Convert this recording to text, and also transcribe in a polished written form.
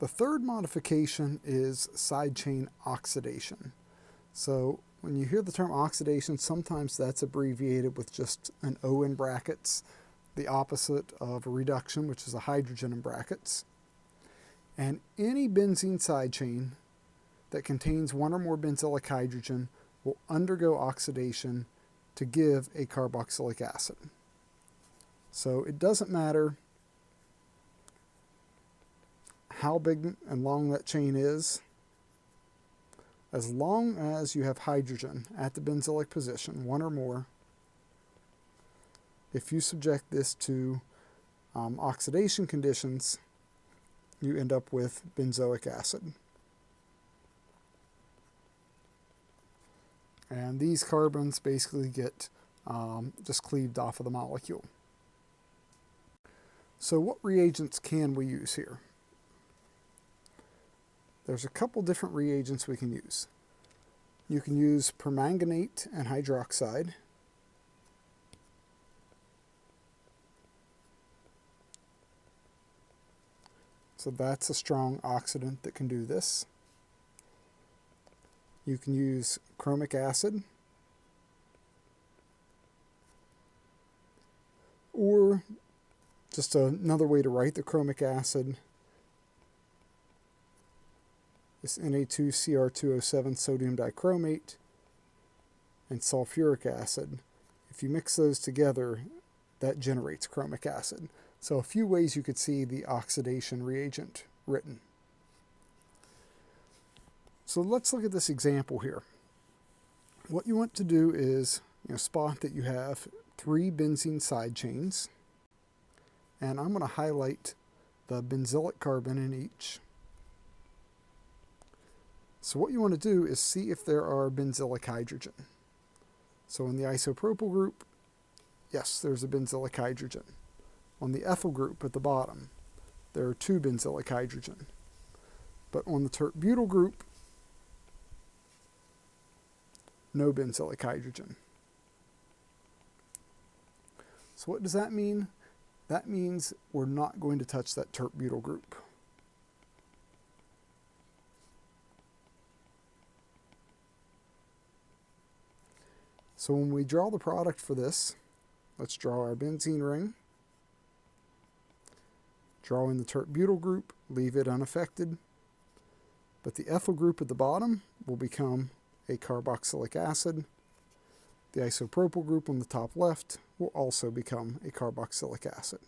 The third modification is side chain oxidation. So when you hear the term oxidation, sometimes that's abbreviated with just an O in brackets, the opposite of a reduction, which is a hydrogen in brackets. And any benzene side chain that contains one or more benzylic hydrogen will undergo oxidation to give a carboxylic acid. So it doesn't matter how big and long that chain is, as long as you have hydrogen at the benzylic position, one or more. If you subject this to oxidation conditions, you end up with benzoic acid. And these carbons basically get just cleaved off of the molecule. So what reagents can we use here? There's a couple different reagents we can use. You can use permanganate and hydroxide. So that's a strong oxidant that can do this. You can use chromic acid, or just another way to write the chromic acid is Na2Cr2O7 sodium dichromate and sulfuric acid. If you mix those together, that generates chromic acid. So a few ways you could see the oxidation reagent written. So let's look at this example here. What you want to do is spot that you have 3 benzene side chains, and I'm going to highlight the benzylic carbon in each. So what you want to do is see if there are benzylic hydrogen. So in the isopropyl group, yes, there's a benzylic hydrogen. On the ethyl group at the bottom, there are 2 benzylic hydrogen. But on the tert-butyl group, no benzylic hydrogen. So what does that mean? That means we're not going to touch that tert-butyl group. So when we draw the product for this, let's draw our benzene ring. Draw in the tert-butyl group, leave it unaffected. But the ethyl group at the bottom will become a carboxylic acid. The isopropyl group on the top left will also become a carboxylic acid.